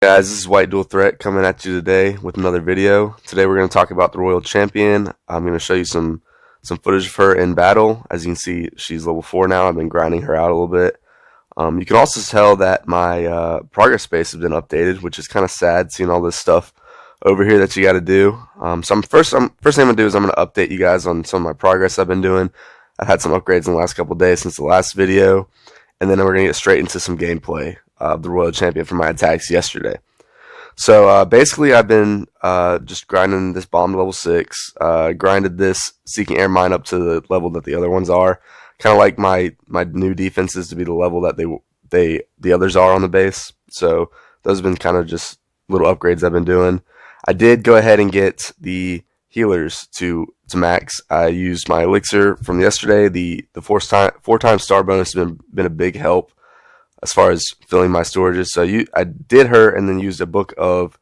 Guys, this is White Dual Threat coming at you today with another video. Today we're going to talk about the Royal Champion. I'm going to show you some footage of her in battle. As you can see, she's level 4 now. I've been grinding her out a little bit. You can also tell that my progress space has been updated, which is kind of sad seeing all this stuff over here that you got to do. First thing I'm going to do is I'm going to update you guys on some of my progress I've been doing. I've had some upgrades in the last couple of days since the last video, and then we're going to get straight into some gameplay of the Royal Champion for my attacks yesterday. So basically, I've been just grinding this bomb to level 6. Grinded this Seeking Air Mine up to the level that the other ones are. Kind of like my new defenses to be the level that the others are on the base. So those have been kind of just little upgrades I've been doing. I did go ahead and get the healers to max. I used my elixir from yesterday. The 4 times star bonus has been a big help as far as filling my storages. So I did her and then used a book of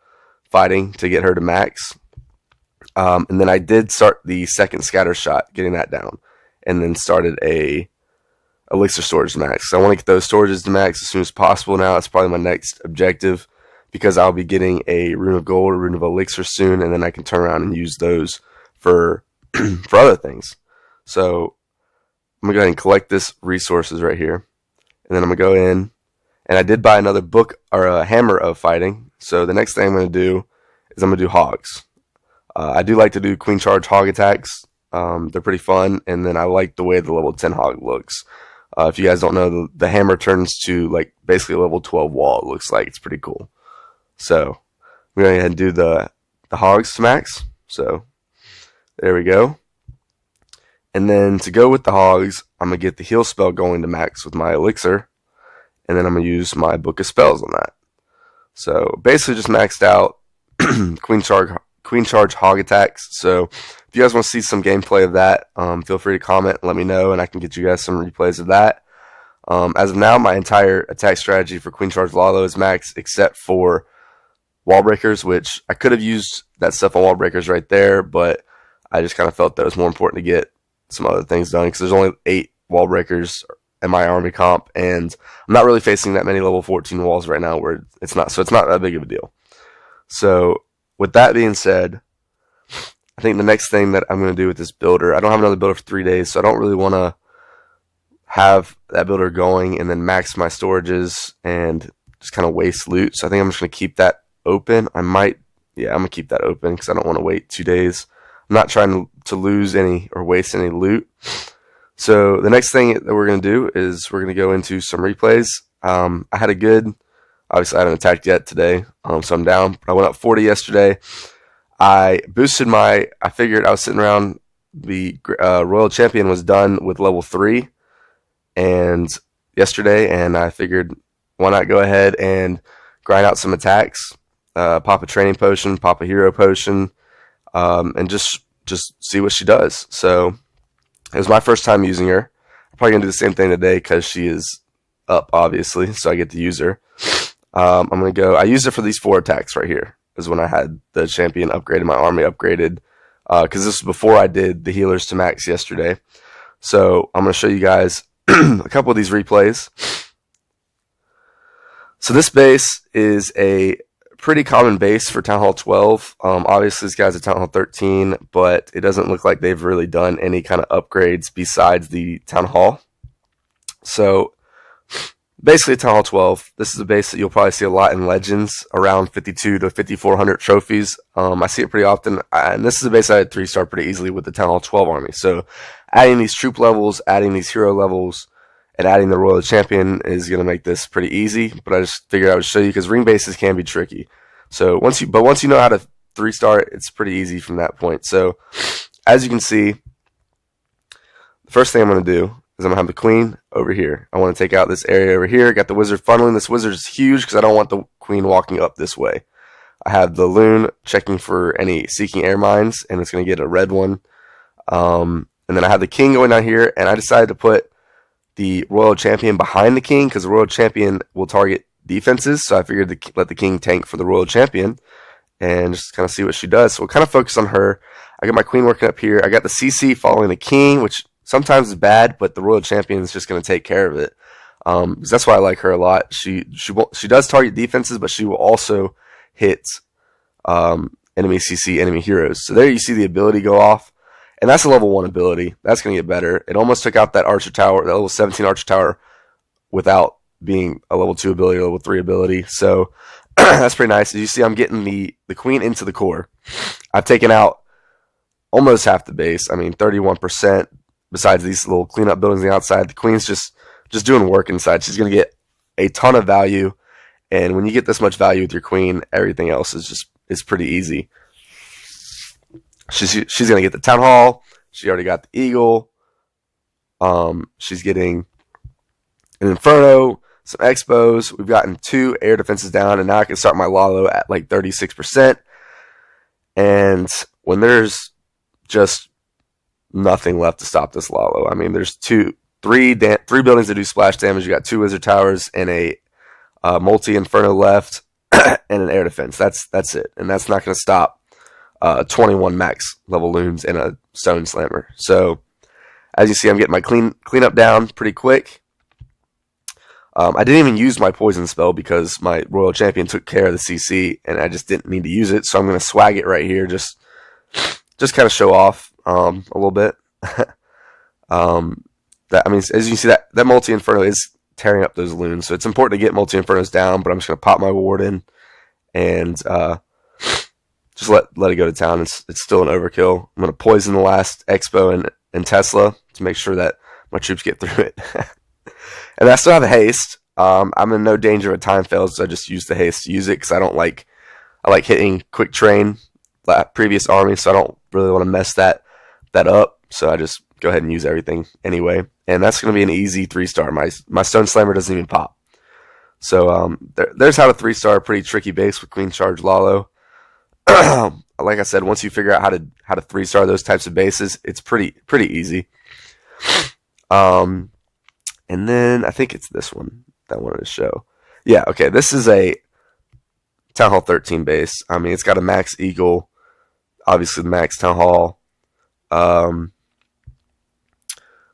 fighting to get her to max. And then I did start the second scatter shot, getting that down, and then started a elixir storage to max. So I want to get those storages to max as soon as possible now. That's probably my next objective, because I'll be getting a rune of gold or rune of elixir soon, and then I can turn around and use those for for other things. So I'm going to go ahead and collect this resources right here. And then I'm going to go in, and I did buy another book, or a hammer of fighting. So the next thing I'm going to do is I'm going to do hogs. I do like to do queen charge hog attacks. They're pretty fun, and then I like the way the level 10 hog looks. If you guys don't know, the hammer turns to like basically a level 12 wall. It looks like it's pretty cool. So we're going to go ahead and do the hogs to max. So there we go. And then to go with the hogs, I'm going to get the heal spell going to max with my elixir. And then I'm going to use my book of spells on that. So basically just maxed out queen charge hog attacks. So if you guys want to see some gameplay of that, feel free to comment and let me know, and I can get you guys some replays of that. As of now, my entire attack strategy for queen charge Lalo is maxed, except for wall breakers, which I could have used that stuff on wall breakers right there, but I just kind of felt that it was more important to get some other things done, because there's only 8 wall breakers in my army comp, and I'm not really facing that many level 14 walls right now where it's not that big of a deal. So with that being said, I think the next thing that I'm going to do with this builder, I don't have another builder for 3 days, so I don't really want to have that builder going and then max my storages and just kind of waste loot. So I think I'm just going to keep that open. I'm going to keep that open because I don't want to wait 2 days. I'm not trying to lose any or waste any loot. So the next thing that we're going to do is we're going to go into some replays. I had a good, obviously I haven't attacked yet today, so I'm down. But I went up 40 yesterday. I boosted I figured I was sitting around, the Royal Champion was done with level 3 and yesterday, and I figured why not go ahead and grind out some attacks, pop a training potion, pop a hero potion, and just see what she does. So it was my first time using her. I'm probably gonna do the same thing today because she is up, obviously, so I get to use her. I'm gonna go. I used it for these 4 attacks right here. Is when I had the champion upgraded, my army upgraded, because this was before I did the healers to max yesterday. So I'm gonna show you guys a couple of these replays. So this base is a pretty common base for Town Hall 12. Obviously, this guy's at Town Hall 13, but it doesn't look like they've really done any kind of upgrades besides the Town Hall. So basically, Town Hall 12, this is a base that you'll probably see a lot in Legends, around 52 to 5400 trophies. I see it pretty often, and this is a base I had 3-star pretty easily with the Town Hall 12 army. So adding these troop levels, adding these hero levels, and adding the Royal Champion is going to make this pretty easy, but I just figured I would show you because ring bases can be tricky. So once you know how to 3-star, it's pretty easy from that point. So as you can see, the first thing I'm going to do is I'm going to have the queen over here. I want to take out this area over here. Got the wizard funneling. This wizard is huge because I don't want the queen walking up this way. I have the loon checking for any seeking air mines, and it's going to get a red one. And then I have the king going down here, and I decided to put the Royal Champion behind the king because the Royal Champion will target defenses. So I figured to let the king tank for the Royal Champion and just kind of see what she does. So we'll kind of focus on her. I got my queen working up here. I got the CC following the king, which sometimes is bad, but the Royal Champion is just going to take care of it. 'Cause that's why I like her a lot. She does target defenses, but she will also hit enemy CC, enemy heroes. So there you see the ability go off, and that's a level 1 ability. That's going to get better. It almost took out that Archer Tower, that level 17 Archer Tower, without being a level 2 ability or level 3 ability. So that's pretty nice. As you see, I'm getting the queen into the core. I've taken out almost half the base. I mean, 31%. Besides these little cleanup buildings on the outside, the queen's just doing work inside. She's going to get a ton of value, and when you get this much value with your queen, everything else is pretty easy. She's going to get the town hall. She already got the eagle. She's getting an inferno, some expos. We've gotten 2 air defenses down, and now I can start my Lalo at like 36%. And when there's just nothing left to stop this Lalo, I mean, there's three buildings that do splash damage. You got 2 wizard towers and a multi inferno left, and an air defense. That's it, and that's not going to stop 21 max level loons and a stone slammer. So as you see, I'm getting my cleanup down pretty quick. I didn't even use my poison spell because my royal champion took care of the CC, and I just didn't need to use it. So I'm going to swag it right here, just kind of show off a little bit. I mean, as you see, that multi inferno is tearing up those loons, so it's important to get multi infernos down. But I'm just going to pop my warden and just let it go to town. It's still an overkill. I'm going to poison the last expo and Tesla to make sure that my troops get through it. And I still have a haste. I'm in no danger of time fails, so I just use the haste to use it because I like hitting quick train previous army, so I don't really want to mess that up. So I just go ahead and use everything anyway. And that's going to be an easy 3-star. My stone slammer doesn't even pop. So there's how to 3-star a pretty tricky base with Queen Charge Lalo. Like I said, once you figure out how to 3-star those types of bases, it's pretty easy. And then I think it's this one that I wanted to show. Yeah, okay, this is a Town Hall 13 base. I mean, it's got a max eagle, obviously the max Town Hall.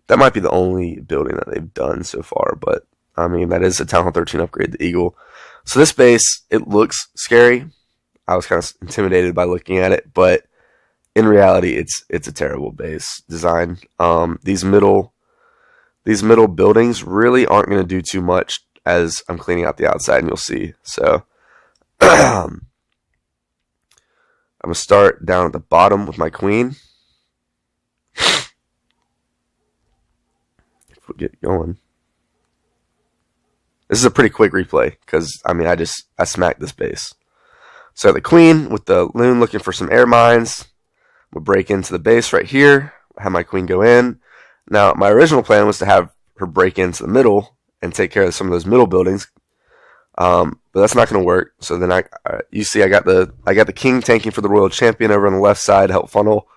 That might be the only building that they've done so far, but I mean, that is a Town Hall 13 upgrade, the eagle. So this base, it looks scary. I was kind of intimidated by looking at it, but in reality, it's a terrible base design. These middle buildings really aren't going to do too much as I'm cleaning out the outside, and you'll see. So I'm going to start down at the bottom with my queen. If we get going. This is a pretty quick replay because, I mean, I smacked this base. So the queen with the loon looking for some air mines. We'll break into the base right here. Have my queen go in. Now, my original plan was to have her break into the middle and take care of some of those middle buildings, but that's not going to work. So then you see, I got the king tanking for the royal champion over on the left side to help funnel.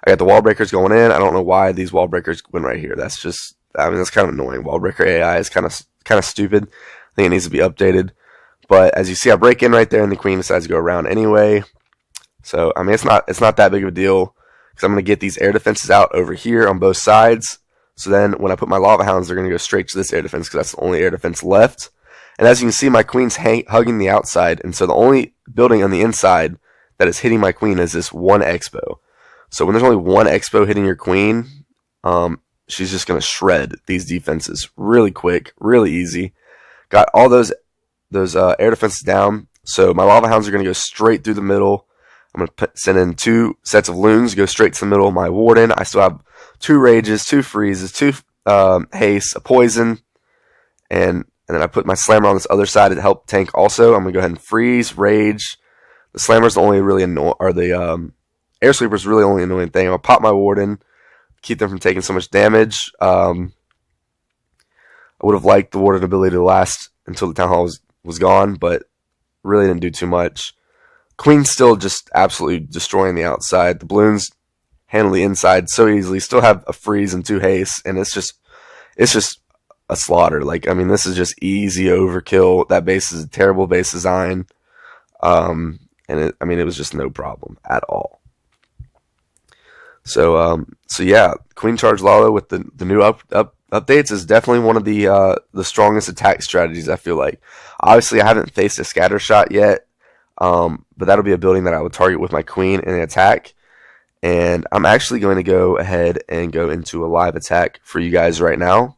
I got the wall breakers going in. I don't know why these wall breakers went right here. That's just, I mean, that's kind of annoying. Wall breaker AI is kind of stupid. I think it needs to be updated. But as you see, I break in right there, and the queen decides to go around anyway. So I mean, it's not that big of a deal because I'm going to get these air defenses out over here on both sides. So then when I put my lava hounds, they're going to go straight to this air defense because that's the only air defense left. And as you can see, my queen's hugging the outside, and so the only building on the inside that is hitting my queen is this one expo. So when there's only one expo hitting your queen, she's just going to shred these defenses really quick, really easy. Got all those air defenses down, so my lava hounds are going to go straight through the middle. I'm going to send in 2 sets of loons, go straight to the middle of my warden. I still have 2 rages, 2 freezes, 2 haste, a poison, and then I put my slammer on this other side to help tank also. I'm going to go ahead and freeze, rage. The slammer's the only really annoying, or the air sweeper's really only annoying thing. I'm going to pop my warden, keep them from taking so much damage. I would have liked the warden ability to last until the town hall was gone, but really didn't do too much. Queen's still just absolutely destroying the outside. The balloons handle the inside so easily. Still have a freeze and 2 haste, and it's just a slaughter. Like, I mean, this is just easy overkill. That base is a terrible base design, and it was just no problem at all. So yeah, Queen Charge Lalo with the new updates is definitely one of the strongest attack strategies, I feel like. Obviously, I haven't faced a scatter shot yet, but that'll be a building that I would target with my queen in an attack. And I'm actually going to go ahead and go into a live attack for you guys right now.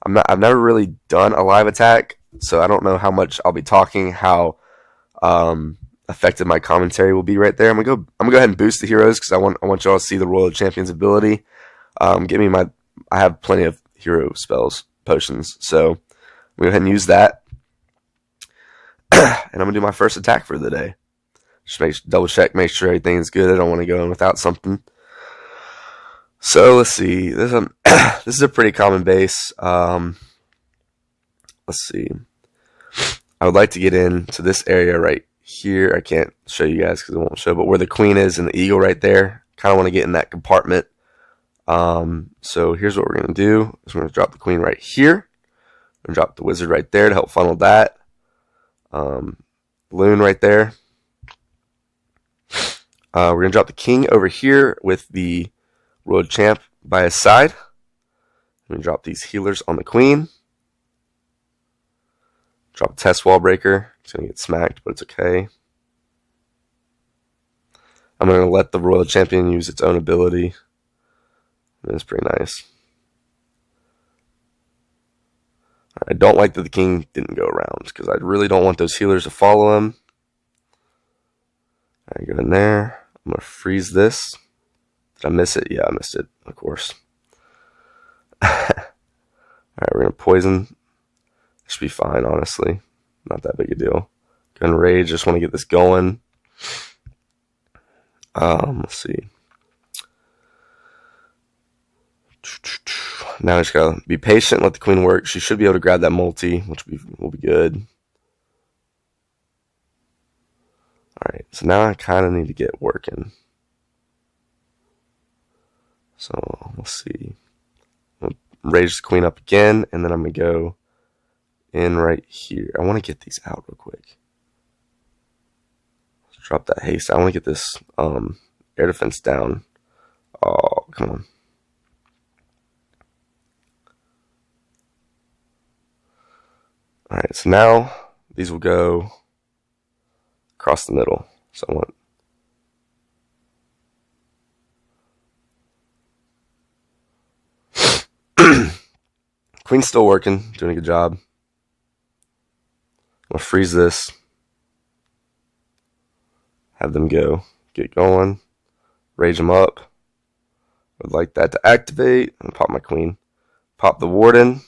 I've never really done a live attack, so I don't know how much I'll be talking, how effective my commentary will be right there. I'm gonna go ahead and boost the heroes because I want y'all to see the Royal Champion's ability. I have plenty of hero spells, potions, so I'm gonna go ahead and use that. And I'm gonna do my first attack for the day. Just double check, make sure everything is good. I don't want to go in without something. So let's see. This is a pretty common base. Let's see. I would like to get into this area right here. I can't show you guys because it won't show, but where the queen is and the eagle right there. Kind of want to get in that compartment. So here's what we're going to do. We're going to drop the queen right here. We're going to drop the wizard right there to help funnel that. Balloon right there. We're going to drop the king over here with the Royal Champ by his side. We're going to drop these healers on the queen. Drop a test wall breaker. It's going to get smacked, but it's okay. I'm going to let the Royal Champion use its own ability. It's pretty nice. I don't like that the king didn't go around because I really don't want those healers to follow him. I go in there. I'm going to freeze this. Did I miss it? Yeah, I missed it, of course. Alright, we're going to poison. Should be fine, honestly. Not that big a deal. Go and rage. Just want to get this going. Let's see. Now I just gotta be patient, let the queen work. She should be able to grab that multi, which will be good. Alright, so now I kind of need to get working. So, let's see. I'm gonna rage the queen up again, and then I'm going to go in right here. I want to get these out real quick. Let's drop that haste. I want to get this air defense down. Oh, come on. Alright, so now these will go across the middle. So I want Queen's still working, doing a good job. I'm gonna freeze this. Have them go. Get going. Rage them up. Would like that to activate. I'm gonna pop my queen. Pop the warden.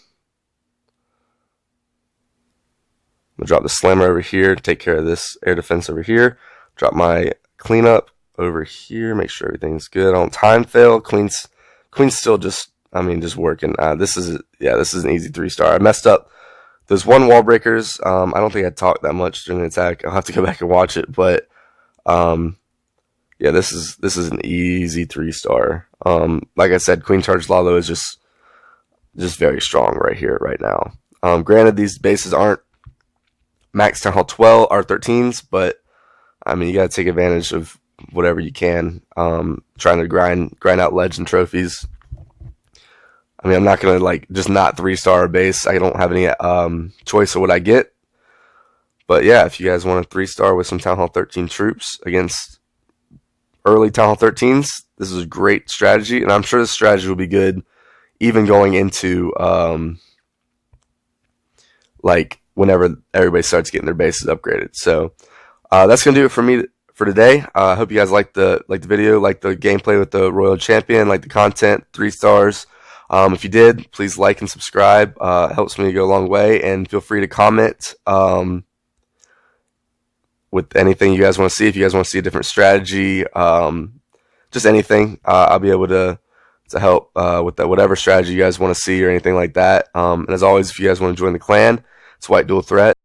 I'm gonna drop the slammer over here. Take care of this air defense over here. Drop my cleanup over here. Make sure everything's good. I don't time fail. Queen's still just working. This is an easy 3-star. I messed up those one wall breakers. I don't think I talked that much during the attack. I'll have to go back and watch it, but yeah, this is an easy 3-star. Like I said, Queen Charge Lalo is just very strong right here, right now. Granted, these bases aren't max Town Hall 12 or 13s, but I mean, you gotta take advantage of whatever you can. Trying to grind out legend trophies. I mean, I'm not gonna just not 3-star a base. I don't have any choice of what I get. But yeah, if you guys want a 3-star with some Town Hall 13 troops against early Town Hall 13s, this is a great strategy, and I'm sure this strategy will be good even going into whenever everybody starts getting their bases upgraded. So that's gonna do it for me for today. I hope you guys liked the video, like the gameplay with the Royal Champion, like the content, 3 stars. If you did, please like and subscribe. It helps me go a long way, and feel free to comment with anything you guys want to see. If you guys want to see a different strategy, just anything, I'll be able to help with that, whatever strategy you guys want to see or anything like that. And as always, if you guys want to join the clan, it's White Dual Threat.